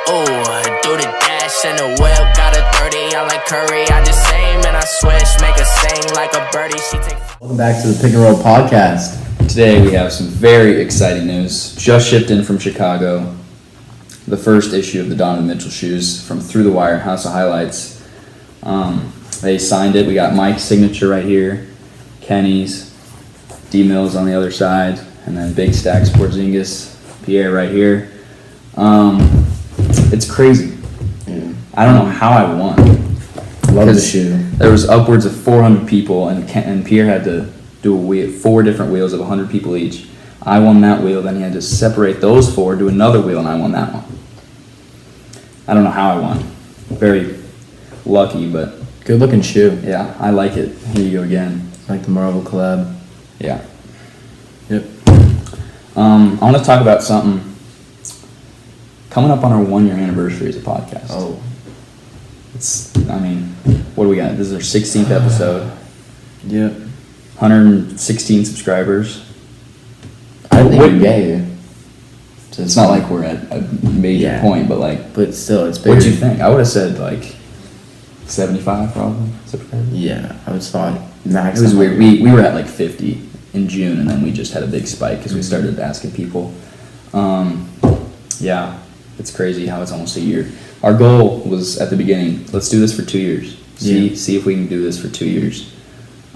Do the dash in the whip, got a 30, I like Curry, I just aim and I switch, make her sing like a birdie, she take... Welcome back to the Pick and Roll Podcast. Today we have some very exciting news. Just shipped in from Chicago, the first issue of the Donovan Mitchell shoes from Through the Wire, House of Highlights. They signed it. We got Mike's signature right here, Kenny's, D Mills on the other side, and then Big Stacks Porzingis, Pierre right here. It's crazy. Yeah. I don't know how I won. Love the shoe. There was upwards of 400 people, and Pierre had to do 4 different wheels of 100 people each. I won that wheel, then he had to separate those 4, do another wheel, and I won that one. I don't know how I won. Very lucky, but... Good looking shoe. Yeah, I like it. Here you go again. Like the Marvel collab. Yeah. Yep. I want to talk about something coming up on our 1-year anniversary as a podcast. Oh. What do we got? This is our 16th episode. Yep. 116 subscribers. I think we get here. It's not like we're at a major point, but like... But still, it's bigger. What'd you think? I would have said like 75 probably subscribers. Yeah, I was fine. Max. It was weird. We were at like 50 in June, and then we just had a big spike because we started asking people. Yeah, it's crazy how it's almost a year. Our goal was at the beginning, let's do this for 2 years. See if we can do this for 2 years.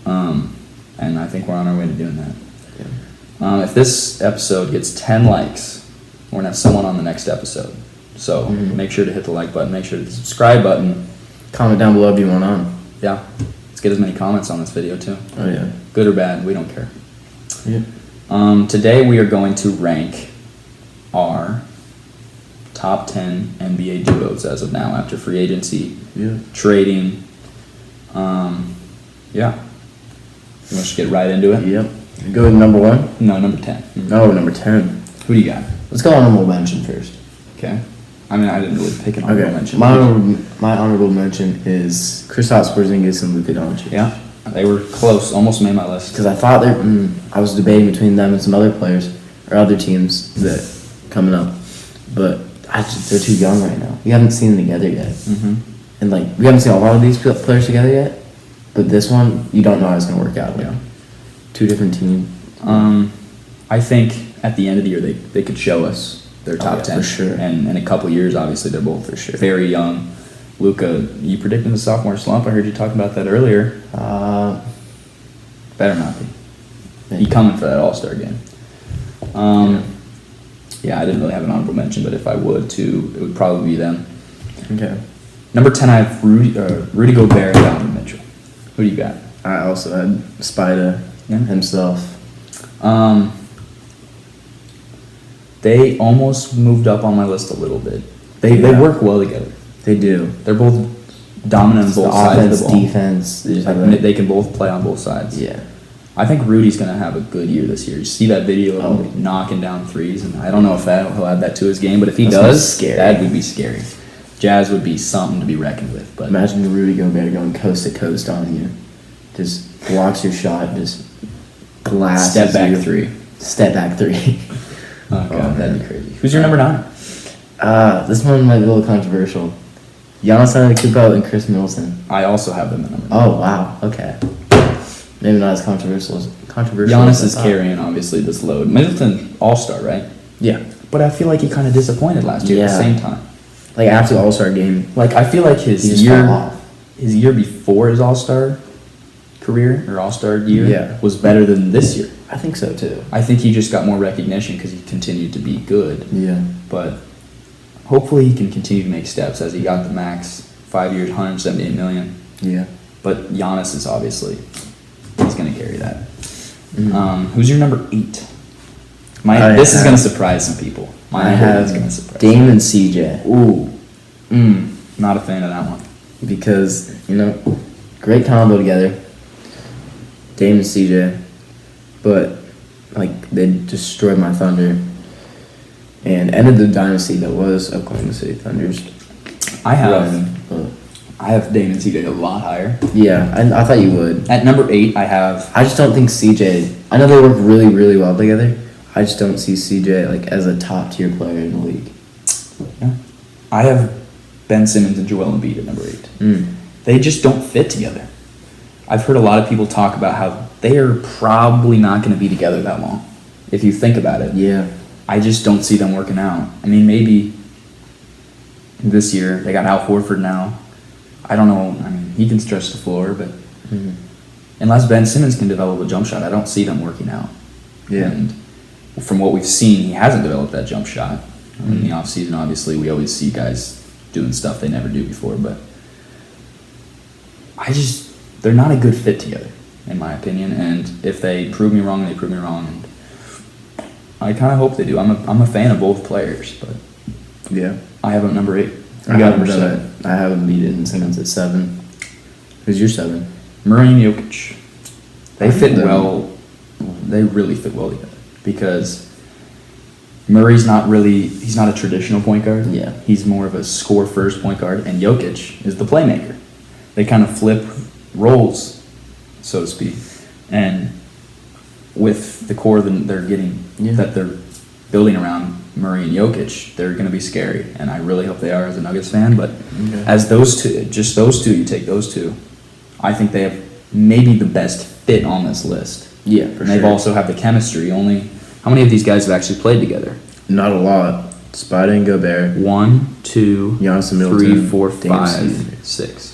And I think we're on our way to doing that. Yeah. If this episode gets 10 likes, we're going to have someone on the next episode. So make sure to hit the like button, make sure to hit the subscribe button. Comment down below if you want on. Yeah, let's get as many comments on this video too. Oh yeah. Good or bad, we don't care. Yeah. Today we are going to rank our top 10 NBA duos as of now after free agency, trading. Yeah. You want to just get right into it? Yep. Go with number 1? No, number 10. No, number 10. Who do you got? Let's go honorable mention first. Okay. I didn't really pick an honorable mention. My honorable mention is Kristaps Porzingis and Luka Doncic. Yeah. They were close. Almost made my list. Because I thought I was debating between them and some other players or other teams that coming up, but they're too young right now. We haven't seen them together yet, and we haven't seen a lot of these players together yet. But this one, you don't know how it's gonna work out. Yeah. 2 different teams. I think at the end of the year they could show us their top 10 for sure. And in a couple years, obviously, they're both for sure very young. Luka, you predicting the sophomore slump? I heard you talking about that earlier. Better not be. He coming for that All-Star game. Yeah, I didn't really have an honorable mention, but if I would too, it would probably be them. Okay. Number 10, I have Rudy Gobert and Donovan Mitchell. Who do you got? I also had Spida himself. They almost moved up on my list a little bit. They work well together. They do. They're both dominant on both sides of the ball. Defense. They can both play on both sides. Yeah. I think Rudy's going to have a good year this year. You see that video of him knocking down threes, and I don't know if he'll add that to his game, but if he does, that would be scary. Jazz would be something to be reckoned with. But imagine Rudy Gobert going coast to coast on you. Just blocks your shot, just glasses Step back you. 3. Step back 3. Oh, God, that'd be crazy. Who's your number 9? This one might be a little controversial. Giannis Antetokounmpo and Chris Middleton. I also have them at number 9. Oh, wow. Okay. Maybe not as controversial. Giannis is carrying, obviously, this load. Middleton, all-star, right? Yeah. But I feel like he kind of disappointed last year at the same time. Like, after the All-Star game. Like, I feel like his year before his All-Star career, or All-Star year, was better than this year. I think so, too. I think he just got more recognition because he continued to be good. Yeah. But hopefully he can continue to make steps as he got the max 5 years, $178 million. Yeah. But Giannis is obviously, he's going to carry that. Who's your number 8? This is going to surprise some people. I have Dame and CJ. Ooh. Not a fan of that one. Because, great combo together. Dame and CJ. But, they destroyed my Thunder. And ended the dynasty that was Oklahoma City Thunders. I have Dame and CJ a lot higher. Yeah, I thought you would. At number 8, I just don't think CJ... I know they work really, really well together. I just don't see CJ as a top-tier player in the league. Yeah. I have Ben Simmons and Joel Embiid at number 8. Mm. They just don't fit together. I've heard a lot of people talk about how they are probably not going to be together that long. If you think about it, Yeah. I just don't see them working out. I mean, maybe this year they got Al Horford now. I don't know. I mean, he can stretch the floor, but Mhm. unless Ben Simmons can develop a jump shot, I don't see them working out. Yeah. And from what we've seen, he hasn't developed that jump shot. In the offseason, obviously, we always see guys doing stuff they never do before, but they're not a good fit together, in my opinion. And if they prove me wrong, they prove me wrong. And I kind of hope they do. I'm a fan of both players, but Yeah. I have them number 8. I You got haven't number done 7. it. I haven't beat it in Simmons at 7. Who's your 7? Murray and Jokic. They I fit think well. They really fit well together because Murray's he's not a traditional point guard. Yeah. He's more of a score first point guard, and Jokic is the playmaker. They kind of flip roles, so to speak. And with the core that they're getting, Yeah. that they're building around Murray and Jokic, they're going to be scary. And I really hope they are as a Nuggets fan. But Okay. as those two, just those two, you take those two, I think they have maybe the best fit on this list. Yeah, for And they've sure. also have the chemistry. How many of these guys have actually played together? Not a lot. Spider and Gobert. 1, 2, Giannis and 3, Middleton. 4, Dame 5, Senior. 6.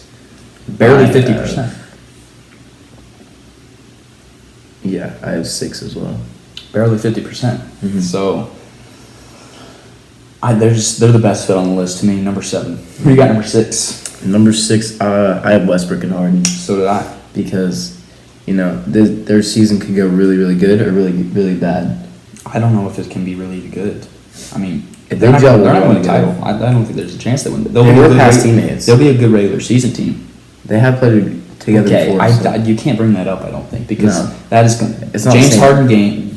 Barely I have- 50%. Yeah, I have 6 as well. Barely 50%. Mhm. So they're the best fit on the list to me. Number 7. Who you got? Number 6. Number 6, I have Westbrook and Harden So did I. because, their season could go really, really good or really, really bad. I don't know if it can be really good. I mean, If they're they not gel going to well win a together. title. I don't think there's a chance they win. They were past teammates. They'll be a good regular season team. They have played together Okay, before. so- you can't bring that up. I don't think because No. that is going. It's not the James same.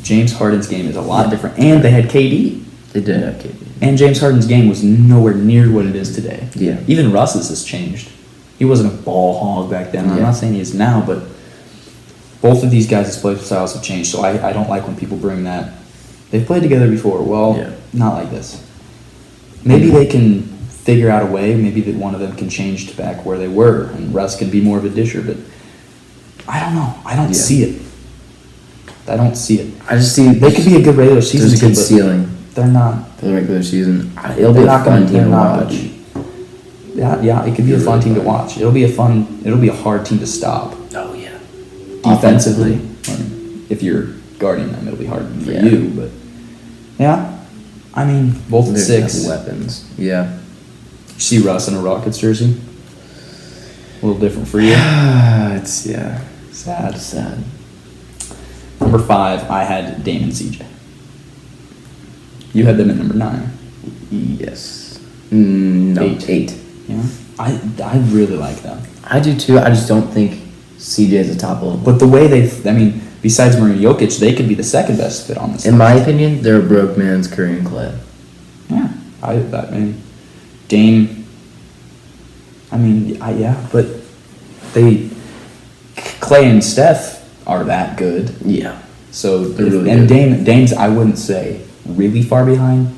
James Harden's game is a lot different, and they had KD, They did have KD. and James Harden's game was nowhere near what it is today. Yeah. Even Russ's has changed. He wasn't a ball hog back then. I'm Yeah. not saying he is now, but both of these guys' play styles have changed. So I don't like when people bring that. They've played together before. Well, Yeah. not like this. Maybe they can figure out a way. Maybe that one of them can change to back where they were, and Russ can be more of a disher. But I don't know. I don't Yeah. see it. I don't see it. I just see They could be a good regular season there's a team, good but ceiling they're not. for the regular season. It'll be They're a not fun gonna- team they're to not watch. Yeah, it could be a Really fun team to fun. watch. It'll be a hard team to stop. Oh yeah. Defensively, if you're guarding them, it'll be hard for Yeah. you. But yeah, I mean, both at They 6. have weapons. Yeah. You see Russ in a Rockets jersey. A little different for you. It's sad. Sad. Number 5, I had Dame and CJ. You had them at number 9. Yes. No. 8. Yeah, I really like them. I do too. I just don't think CJ is a top level. But the way besides Murray and Jokic, they could be the second best fit on this. In my opinion, they're a broke man's Curry and Clay. Yeah, I mean, Dame. But Clay and Steph are that good. Yeah. So They're really and good. Dame's I wouldn't say really far behind.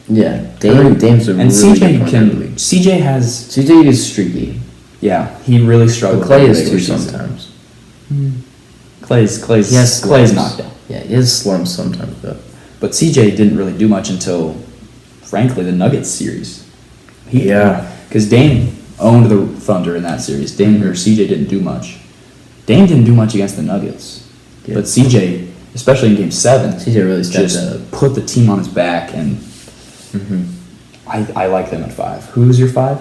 Yeah. Dame's a and really CJ good can. player. CJ has CJ is streaky. he really But struggled. Clay in the is regular too season. sometimes. Clay's Yes, Clay's knocked down. Yeah, he has slumps sometimes, but But CJ didn't really do much until, frankly, the Nuggets series. Yeah. Because Dame owned the Thunder in that series. CJ didn't do much. Dame didn't do much against the Nuggets. Yeah. But CJ, especially in Game 7, CJ really stepped just up. put the team on his back, and Mm-hmm. I like them at 5. Who's your 5?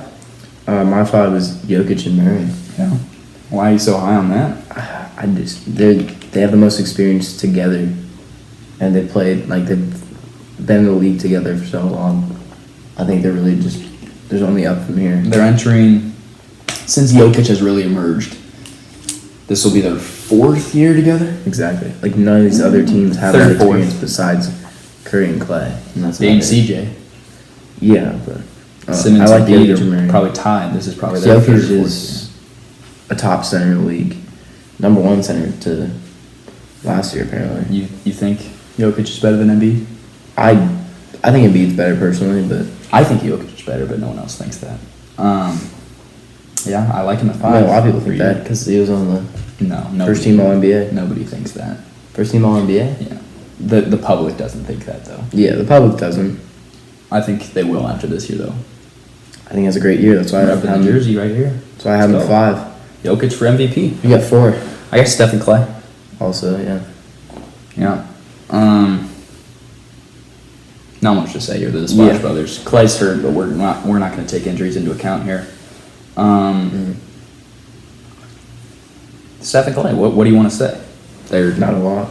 My 5 is Jokic and Murray. Yeah. Why are you so high on that? They have the most experience together, and they've been in the league together for so long. I think they're really there's only up from here. They're entering, since Jokic has really emerged, this will be their 4th year together. Exactly. Like none of these other teams have Third, that experience fourth. besides Curry and Clay. And that's Dame, about it. CJ. Yeah, but Simmons I and like Embiid Jokic and are Murray. probably tied. This is probably their 3rd Jokic or 4th. is a top center in the league, number 1 center to last year apparently. You think Jokic is better than Embiid? I think Embiid's better personally, but I think Jokic is better, but no one else thinks that. Yeah, I like him at I 5. mean, a lot of people for think you. that because he was on the No, nobody, first team All NBA. Nobody thinks that. First team All NBA. Yeah, the public doesn't think that though. Yeah, the public doesn't. I think they will after this year though. I think it's a great year. That's why I have Up in him. the jersey right here. That's why I have him Let's at go. 5. Jokic for MVP. You got 4. I got Stephen Clay. Also, yeah. Yeah. Not much to say here. The Splash Yeah. Brothers. Clay's hurt, but we're not going to take injuries into account here. Stephen Clay. What do you want to say? They're Not a lot.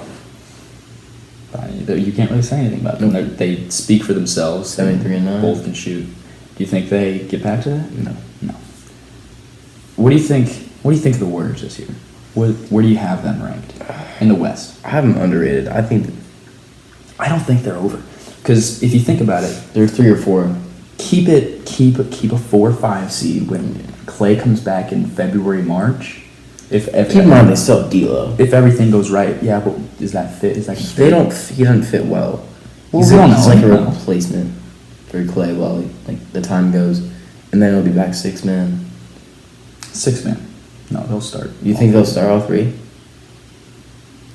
You can't really say anything about them. They speak for themselves. 73-9. Both can shoot. Do you think they get back to that? No. No. What do you think? What do you think of the Warriors this year? Where do you have them ranked in the West? I have them underrated. I think I don't think they're over. Because if you think about it, they're 3 or 4. keep a 4 or 5 seed when Clay comes back in February, March. If Keep in mind they still have D'Lo. if everything goes right, yeah, but is that fit? Is that They don't. He doesn't fit well. Well, He's, we don't he's know. like a We don't know. replacement for Clay while like the time goes, and then he'll be back 6 man. 6 man. No, they'll start. You think they'll start all 3?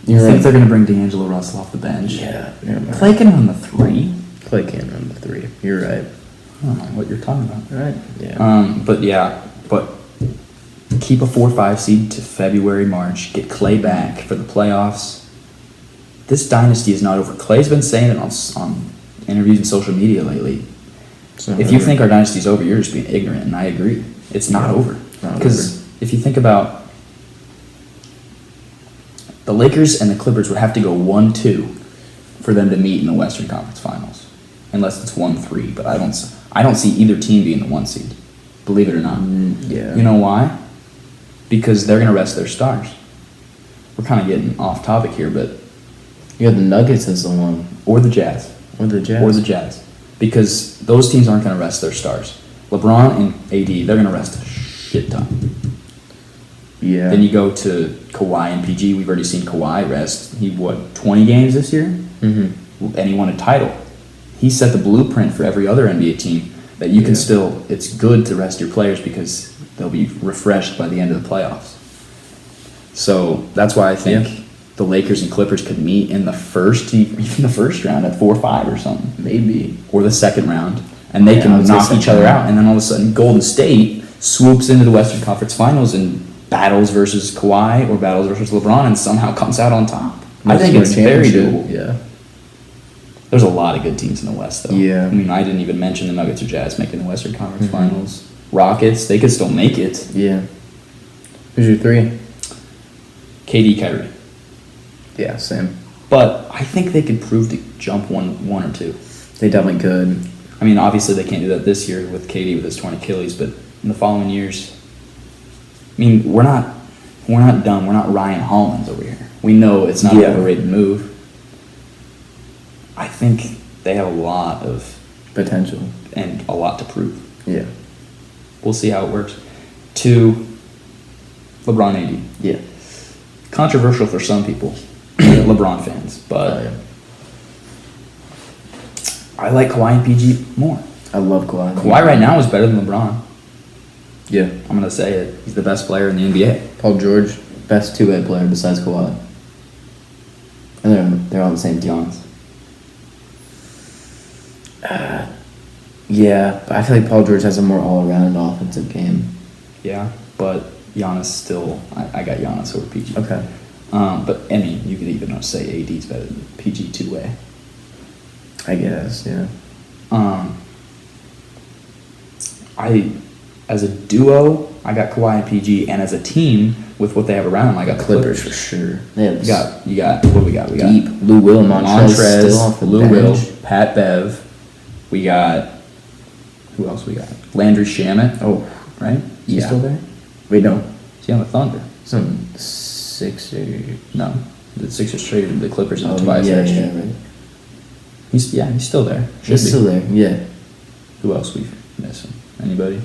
You think they're gonna bring D'Angelo Russell off the bench? Yeah, never mind. Clay can run the 3. Clay can't run the 3. You're right. I don't know what you're talking about. All right. Yeah. But keep a 4-5 seed to February, March. Get Clay back for the playoffs. This dynasty is not over. Clay's been saying it on interviews and social media lately. It's not If you over. think our dynasty's over, you're just being ignorant, and I agree. It's not Yeah, over. not Because over. if you think about the Lakers and the Clippers would have to go 1-2 for them to meet in the Western Conference Finals, unless it's 1-3. But I don't see either team being the 1 seed. Believe it or not. Yeah. You know why? Because they're gonna rest their stars. We're kind of getting off topic here, but you have the Nuggets as the 1, or the Jazz. or the Jazz. Or the Jazz. Because those teams aren't going to rest their stars. LeBron and AD, they're going to rest a shit ton. Yeah. Then you go to Kawhi and PG. We've already seen Kawhi rest. He, 20 games this year? Mm-hmm. And he won a title. He set the blueprint for every other NBA team that you can still, it's good to rest your players because they'll be refreshed by the end of the playoffs. So that's why I think the Lakers and Clippers could meet in the first, even the first round at 4-5 or something. Maybe. Or the second round, and they Yeah, I can would say knock each second other round. out, and then all of a sudden Golden State swoops into the Western Conference Finals and battles versus Kawhi or battles versus LeBron and somehow comes out on top. I think it's very doable. Yeah. There's a lot of good teams in the West, though. Yeah. I mean, I didn't even mention the Nuggets or Jazz making the Western Conference Finals. Rockets, they could still make it. Yeah. Who's your 3? KD, Kyrie. Yeah, same. But I think they could prove to jump one or two. They definitely could. I mean, obviously they can't do that this year with KD with his torn Achilles, but in the following years, I mean, we're not dumb. We're not Ryan Hollins over here. We know it's not an overrated move. I think they have a lot of Potential. and a lot to prove. Yeah. We'll see how it works. 2, LeBron AD. Yeah. Controversial for some people, LeBron fans, but I like Kawhi and PG more. I love Kawhi. Kawhi right now is better than LeBron. Yeah. I'm gonna say it. He's the best player in the NBA. Paul George, best 2-way player besides Kawhi. And they're on the same team. Yeah, but I feel like Paul George has a more all-around offensive game. Yeah, but Giannis still. I got Giannis over PG. Okay. But I mean, you could even say AD's better than PG 2-way. I guess, yeah. As a duo, I got Kawhi and PG, and as a team with what they have around them, I got the Clippers for sure. They have You got what do we got? We got deep. Lou Will, Montrez still off the Lou bench. Will, Pat Bev. We got who else? We got Landry Shamet. Oh, Right? Is he Yeah. still there? wait, no. Is he on the Thunder? Some Sixers. No. The Sixers traded the Clippers in Oh, Tobias yeah, Harris. yeah, right. He's still there. Should He's be. still there, yeah. Who else we missing? Anybody?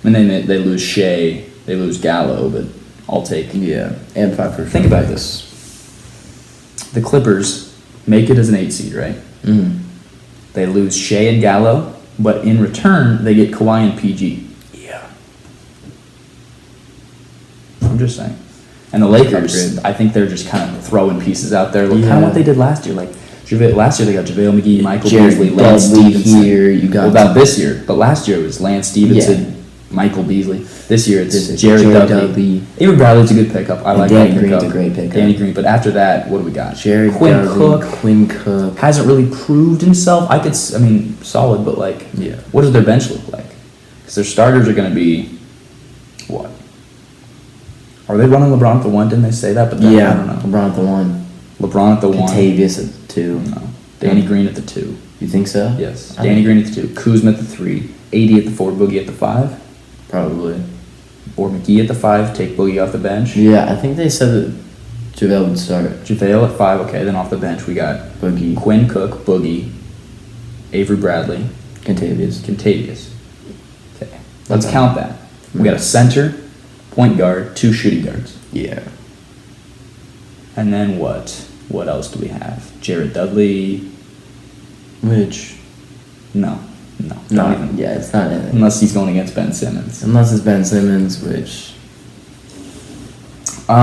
I mean, they lose Shea, they lose Gallo, but I'll take. Yeah, and 5 for Think about this. The Clippers make it as an 8 seed, right? Mm. They lose Shea and Gallo, but in return, they get Kawhi and PG. Yeah. I'm just saying. And the Lakers, Upgrade. I think they're just kind of throwing pieces out there. Look kind Yeah. of what they did last year. Like last year, they got JaVale McGee, Michael Jared Beasley, Lance Dudley Stevenson. here, you got- Well, about this year, but last year it was Lance Stevenson, Michael Beasley. This year it's This is Jared Jared Dudley. Dudley. Avery Bradley's a good pickup. I And like Danny that Green's pickup. a great pickup. Danny Green, but after that, what do we got? Jared Quinn Dudley, Cook Quinn Cook. hasn't really proved himself. I mean, solid, but like, Yeah. what does their bench look like? Because their starters are going to be what? Are they running LeBron at the one? Didn't they say that? But then, Yeah, I don't know. LeBron at the one. LeBron at the one. Contavious at the two. No. Danny Green at the two. You think so? Yes. I Danny think- Green at the two. Kuzma at the three. AD at the four. Boogie at the five. Probably. Or McGee at the five. Take Boogie off the bench. Yeah, I think they said that JaVale would start. JaVale at five. Okay, then off the bench we got Boogie, Quinn Cook, Boogie, Avery Bradley, Contavious. Contavious. Okay. Let's Okay. count that. We got a center, point guard, two shooting guards. Yeah. And then what? What else do we have? Jared Dudley? Which, No. Not not even. yeah, it's not anything. Unless he's going against Ben Simmons. Unless it's Ben Simmons, which 1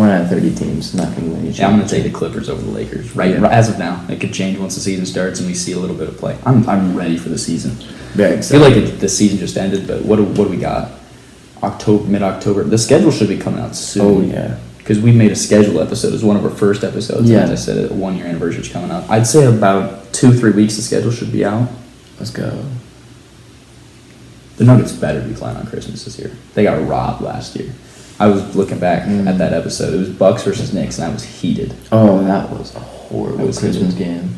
out of 30 teams not going to win each. Yeah, I'm going to take the Clippers over the Lakers. Right, Yeah. as of now, it could change once the season starts and we see a little bit of play. I'm ready for the season. Very I feel excited. like the season just ended, but what do we got? Mid-October. The schedule should be coming out soon. Oh yeah. Because we made a schedule episode. It was one of our first episodes. Yeah. As I said, a 1 year anniversary is coming up. I'd say about 2-3 weeks the schedule should be out. Let's go. The Nuggets better be playing on Christmas this year. They got robbed last year. I was looking back at that episode. It was Bucks versus Knicks, and I was heated. Oh, that was a horrible That was Christmas heated.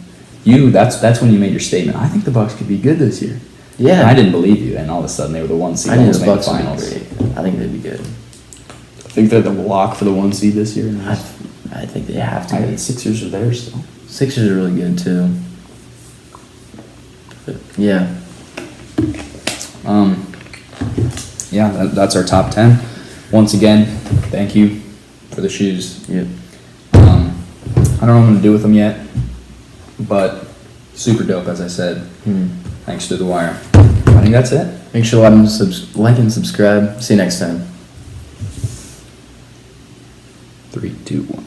game. That's when you made your statement. I think the Bucks could be good this year. Yeah. And I didn't believe you, and all of a sudden they were the one seed. I knew almost the made Bucks would be finals. great. I think they'd be good. I think they're the lock for the one seed this year. I think they have to I be. think Sixers are there still. Sixers are really good too. But, yeah. Yeah, that's our top 10. Once again, thank you for the shoes. Yep. I don't know what I'm going to do with them yet, but super dope, as I said. Thanks to The Wire. I think that's it. Make sure to like and subscribe. See you next time. 3, 2, 1.